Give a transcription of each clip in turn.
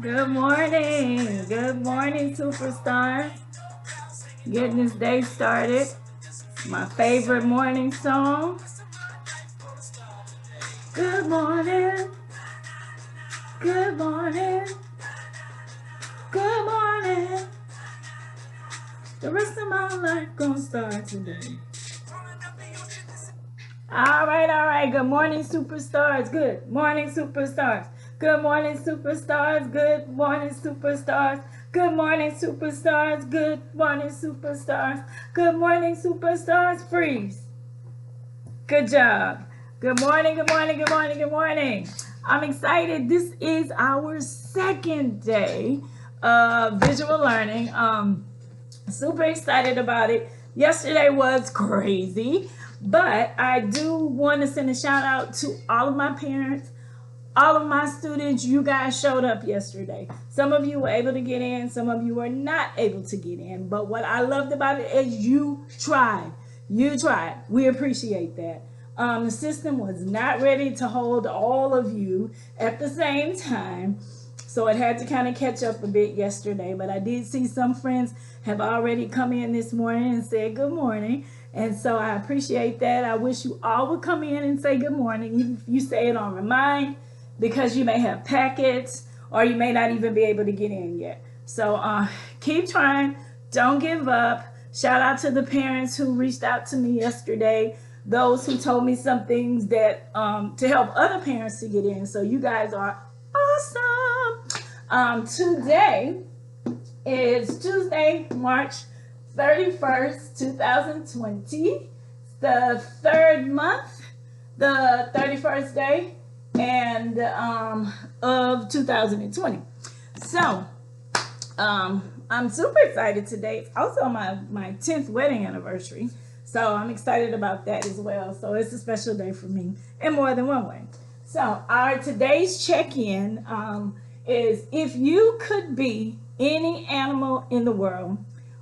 Good morning. Good morning, superstars. Getting this day started. My favorite morning song. Good morning. Good morning. Good morning. The rest of my life gonna start today. All right. Good morning, superstars. Good morning, superstars. Good morning, superstars. Good morning, superstars. Good morning, superstars. Good morning, superstars. Good morning, superstars. Freeze. Good job. Good morning, good morning, good morning, good morning. I'm excited. This is our second day of visual learning. Super excited about it. Yesterday was crazy, but I do want to send a shout out to all of my parents, all of my students. You guys showed up yesterday. Some of you were able to get in, some of you were not able to get in. But what I loved about it is you tried. You tried. We appreciate that. The system was not ready to hold all of you at the same time. So it had to kind of catch up a bit yesterday. But I did see some friends have already come in this morning and said good morning. And so I appreciate that. I wish you all would come in and say good morning. Even if you say it on Remind, because you may have packets or you may not even be able to get in yet. So keep trying. Don't give up. Shout out to the parents who reached out to me yesterday, those who told me some things that to help other parents to get in. So you guys are awesome. Today is Tuesday, March 31st, 2020. The third month, the 31st day, and of 2020. So I'm super excited today. It's also my 10th wedding anniversary. So I'm excited about that as well. So it's a special day for me in more than one way. So our today's check-in is, if you could be any animal in the world,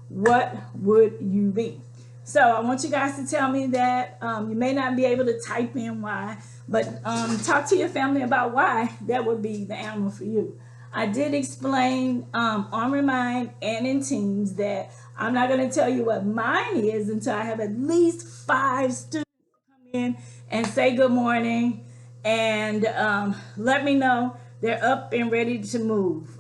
what would you be? So I want you guys to tell me that. You may not be able to type in why, but talk to your family about why that would be the animal for you. I did explain on Remind and in Teams that I'm not going to tell you what mine is until I have at least 5 students come in and say good morning and let me know they're up and ready to move.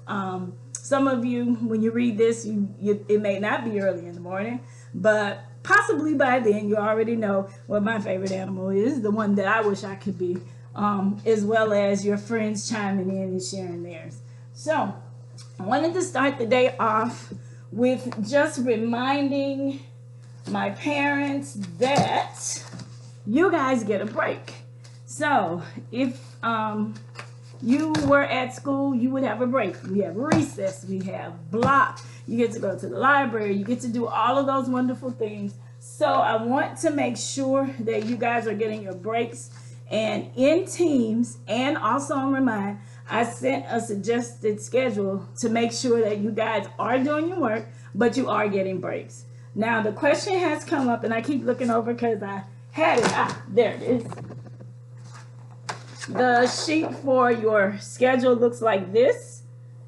Some of you, when you read this, it may not be early in the morning, but possibly by then you already know what my favorite animal is, the one that I wish I could be, as well as your friends chiming in and sharing theirs. So I wanted to start the day off with just reminding my parents that you guys get a break. So if you were at school, you would have a break. We have recess, we have block. You get to go to the library, you get to do all of those wonderful things. So I want to make sure that you guys are getting your breaks. And in Teams and also on Remind, I sent a suggested schedule to make sure that you guys are doing your work, but you are getting breaks. Now the question has come up, and I keep looking over because I had it. There it is. The sheet for your schedule looks like this,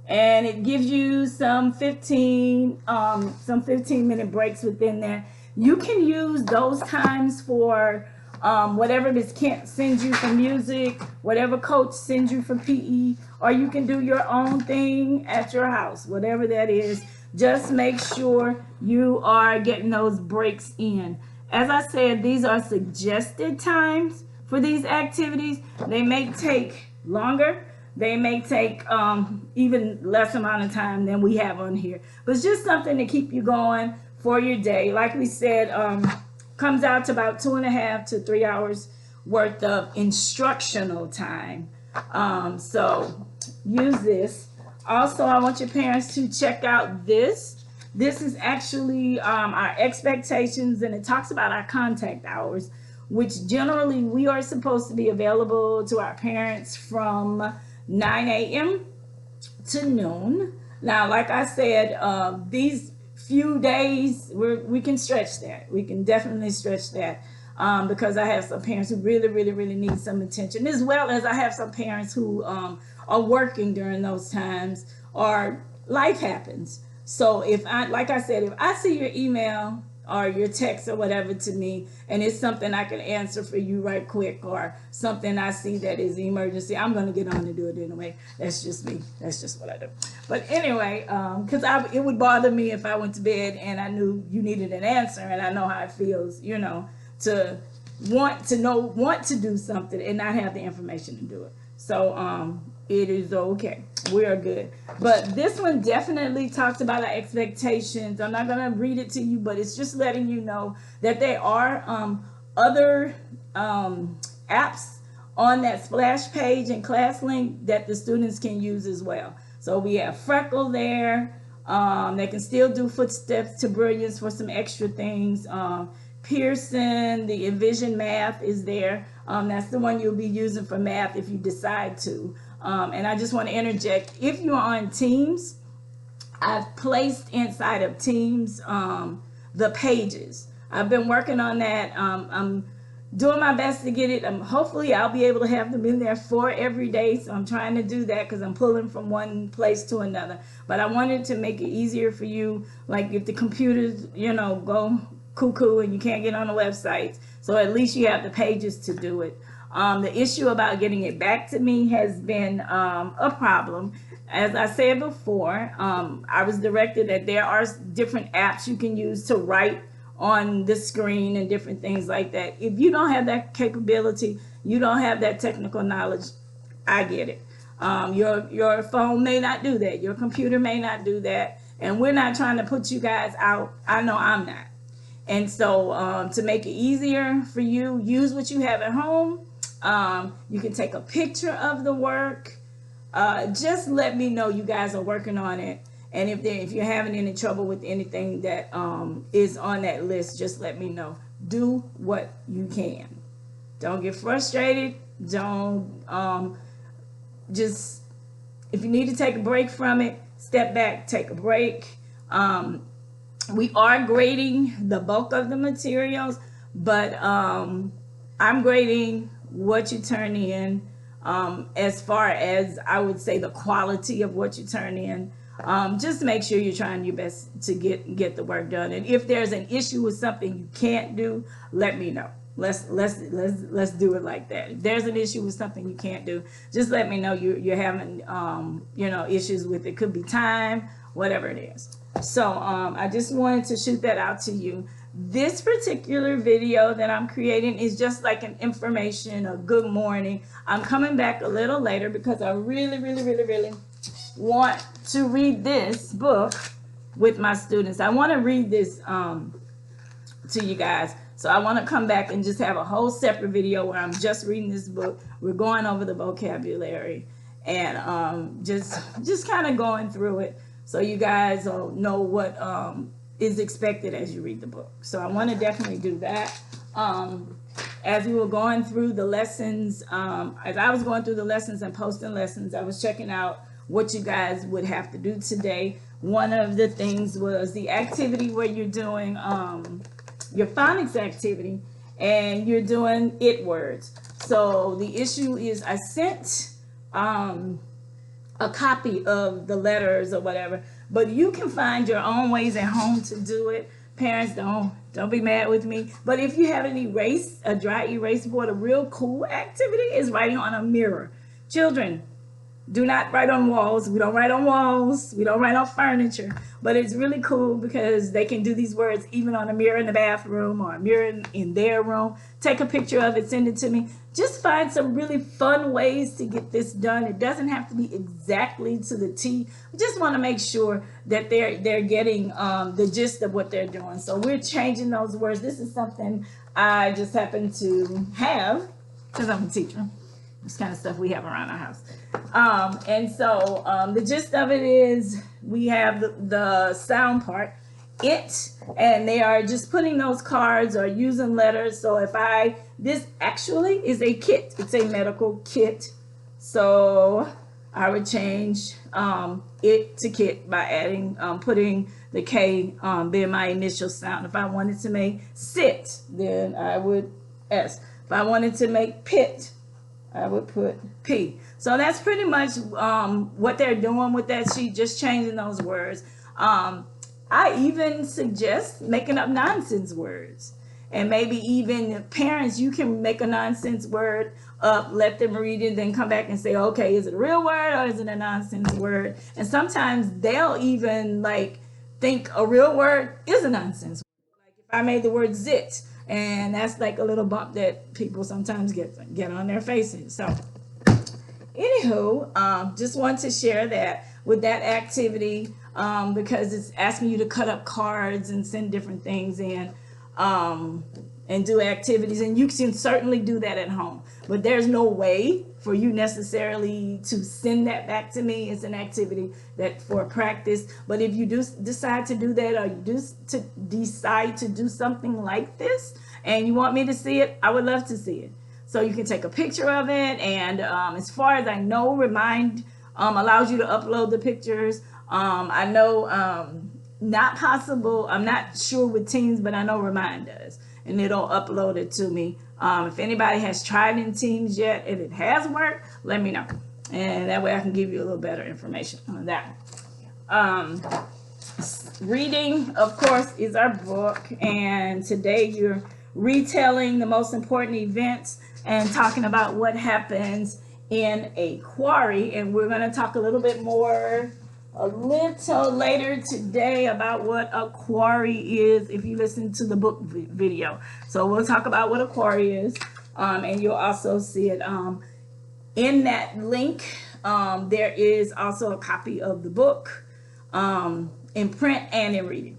and it gives you some 15-minute breaks within there. You can use those times for whatever Miss Kent sends you for music, whatever coach sends you for PE, or you can do your own thing at your house, whatever that is. Just make sure you are getting those breaks in. As I said, these are suggested times for these activities. They may take longer. They may take even less amount of time than we have on here. But it's just something to keep you going for your day. Like we said, comes out to about 2.5 to 3 hours worth of instructional time. So use this. Also, I want your parents to check out this. This is actually our expectations, and it talks about our contact hours, which generally we are supposed to be available to our parents from 9 a.m. to noon. Now, like I said, these few days we can stretch that. We can definitely stretch that. because I have some parents who really need some attention, as well as I have some parents who are working during those times, or life happens. So if I, like I said, if I see your email or your text or whatever to me, and it's something I can answer for you right quick, or something I see that is an emergency, I'm going to get on and do it anyway. That's just me. That's just what I do. But anyway, because it would bother me if I went to bed and I knew you needed an answer, and I know how it feels, you know, to want to do something and not have the information to do it. So it is okay. We are good. But this one definitely talks about our expectations. I'm not going to read it to you, but it's just letting you know that there are other apps on that splash page and class link that the students can use as well. So we have Freckle there. They can still do Footsteps to Brilliance for some extra things. Pearson, the Envision Math is there. That's the one you'll be using for math if you decide to. And I just want to interject, if you're on Teams, I've placed inside of Teams the pages. I've been working on that. I'm doing my best to get it. Hopefully I'll be able to have them in there for every day. So I'm trying to do that because I'm pulling from one place to another. But I wanted to make it easier for you, like if the computers, you know, go cuckoo and you can't get on the website, so at least you have the pages to do it. The issue about getting it back to me has been a problem. As I said before, I was directed that there are different apps you can use to write on the screen and different things like that. If you don't have that capability, you don't have that technical knowledge, I get it. Your phone may not do that, your computer may not do that, and we're not trying to put you guys out. I know I'm not. And so to make it easier for you, use what you have at home. You can take a picture of the work. Just let me know you guys are working on it. And if you're having any trouble with anything that is on that list, just let me know. Do what you can. Don't get frustrated. Don't just, if you need to take a break from it, step back, take a break. We are grading the bulk of the materials, but I'm grading what you turn in, as far as I would say the quality of what you turn in. Just make sure you're trying your best to get the work done. And if there's an issue with something you can't do, let me know. Let's do it like that. If there's an issue with something you can't do, just let me know you're having you know, issues with it. Could be time, whatever it is. So I just wanted to shoot that out to you. This particular video that I'm creating is just like an information, a good morning. I'm coming back a little later because I really want to read this book with my students. I want to read this to you guys. So I want to come back and just have a whole separate video where I'm just reading this book. We're going over the vocabulary and just kind of going through it, so you guys will know what is expected as you read the book. So I want to definitely do that. As we were going through the lessons, as I was going through the lessons and posting lessons, I was checking out what you guys would have to do today. One of the things was the activity where you're doing your phonics activity and you're doing it words. So the issue is I sent a copy of the letters or whatever, but you can find your own ways at home to do it. Parents, don't be mad with me. But if you have an erase, a dry erase board, a real cool activity is writing on a mirror. Children, do not write on walls. We don't write on walls. We don't write on furniture. But it's really cool because they can do these words even on a mirror in the bathroom or a mirror in their room. Take a picture of it, send it to me. Just find some really fun ways to get this done. It doesn't have to be exactly to the T. We just want to make sure that they're getting the gist of what they're doing. So we're changing those words. This is something I just happen to have because I'm a teacher. This kind of stuff we have around our house. And so the gist of it is we have the sound part, it, and they are just putting those cards or using letters. So if this actually is a kit. It's a medical kit. So I would change it to kit by adding, putting the K being my initial sound. If I wanted to make sit, then I would S. If I wanted to make pit, I would put P. So that's pretty much what they're doing with that sheet, just changing those words. I even suggest making up nonsense words. And maybe even parents, you can make a nonsense word up, let them read it, then come back and say, okay, is it a real word or is it a nonsense word? And sometimes they'll even like think a real word is a nonsense word. Like if I made the word zit, and that's like a little bump that people sometimes get on their faces. So anywho, just want to share that with that activity, because it's asking you to cut up cards and send different things in, and do activities, and you can certainly do that at home, but there's no way for you necessarily to send that back to me. It's an activity that for practice, but if you do decide to do that, or you do decide to do something like this and you want me to see it, I would love to see it. So you can take a picture of it, and as far as I know, Remind allows you to upload the pictures. I know not possible, I'm not sure with Teams, but I know Remind does, and it'll upload it to me. If anybody has tried in Teams yet and it has worked, let me know, and that way I can give you a little better information on that. Reading, of course, is our book, and today you're retelling the most important events and talking about what happens in a quarry, and we're going to talk a little bit more a little later today about what a quarry is if you listen to the book video. So we'll talk about what a quarry is, and you'll also see it in that link. There is also a copy of the book in print and in reading.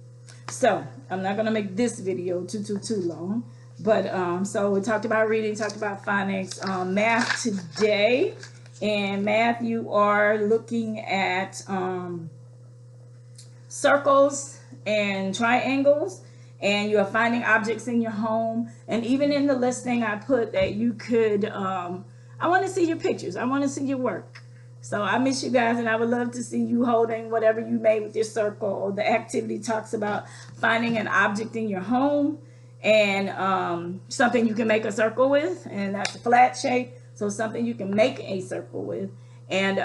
So I'm not going to make this video too long, but so we talked about reading, talked about phonics, math today. In math, you are looking at circles and triangles, and you are finding objects in your home. And even in the listing, I put that you could, I want to see your pictures. I want to see your work. So I miss you guys, and I would love to see you holding whatever you made with your circle. Or the activity talks about finding an object in your home, and something you can make a circle with, and that's a flat shape. So something you can make a circle with, and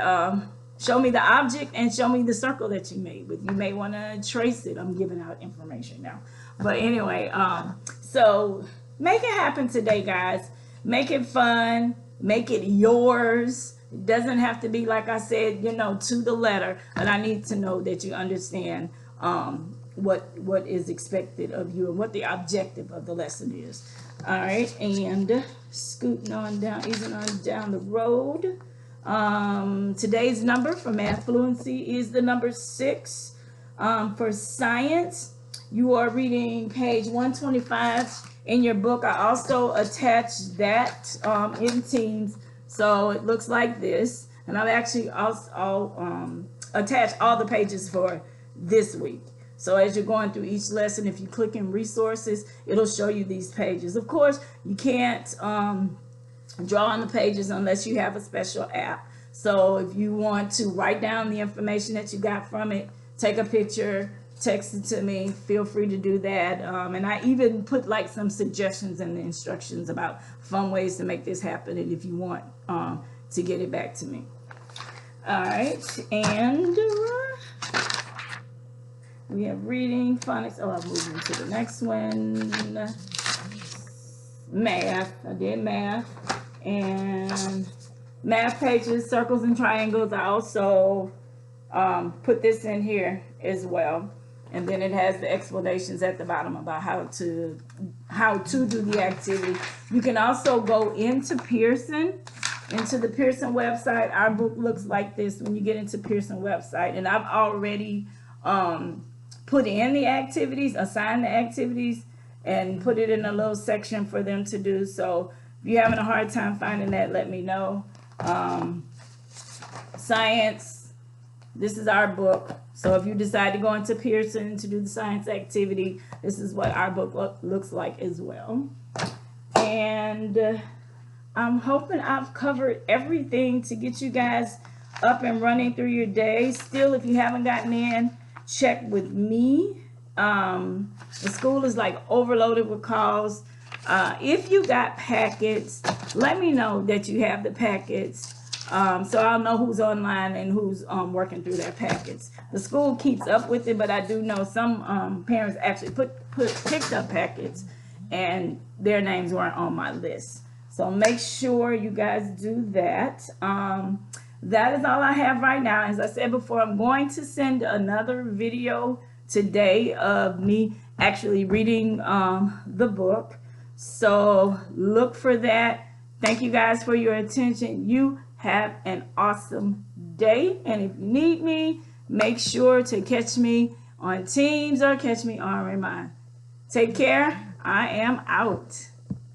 show me the object and show me the circle that you made with. You may want to trace it. I'm giving out information now. But anyway, so make it happen today, guys. Make it fun. Make it yours. It doesn't have to be, like I said, you know, to the letter, but I need to know that you understand what is expected of you and what the objective of the lesson is. All right, and scooting on down, easing on down the road. Today's number for math fluency is the number 6. For science, you are reading page 125 in your book. I also attached that in Teams, so it looks like this. And I've actually also attached all the pages for this week. So as you're going through each lesson, if you click in resources, it'll show you these pages. Of course, you can't draw on the pages unless you have a special app. So if you want to write down the information that you got from it, take a picture, text it to me, feel free to do that. And I even put like some suggestions in the instructions about fun ways to make this happen, and if you want to get it back to me. All right, and we have reading, phonics. Oh, I'll move into the next one. Math. I did math. And math pages, circles and triangles. I also put this in here as well. And then it has the explanations at the bottom about how to do the activity. You can also go into Pearson, into the Pearson website. Our book looks like this when you get into Pearson website. And I've already put in the activities, assigned the activities, and put it in a little section for them to do. So if you're having a hard time finding that, let me know. Science, this is our book. So if you decide to go into Pearson to do the science activity, this is what our book looks like as well. And I'm hoping I've covered everything to get you guys up and running through your day. Still, if you haven't gotten in, check with me. The school is like overloaded with calls. If you got packets, let me know that you have the packets, so I'll know who's online and who's working through their packets. The school keeps up with it, but I do know some parents actually picked up packets and their names weren't on my list. So make sure you guys do that. That is all I have right now. As I said before, I'm going to send another video today of me actually reading the book. So look for that. Thank you guys for your attention. You have an awesome day. And if you need me, make sure to catch me on Teams or catch me on Remind. Take care. I am out.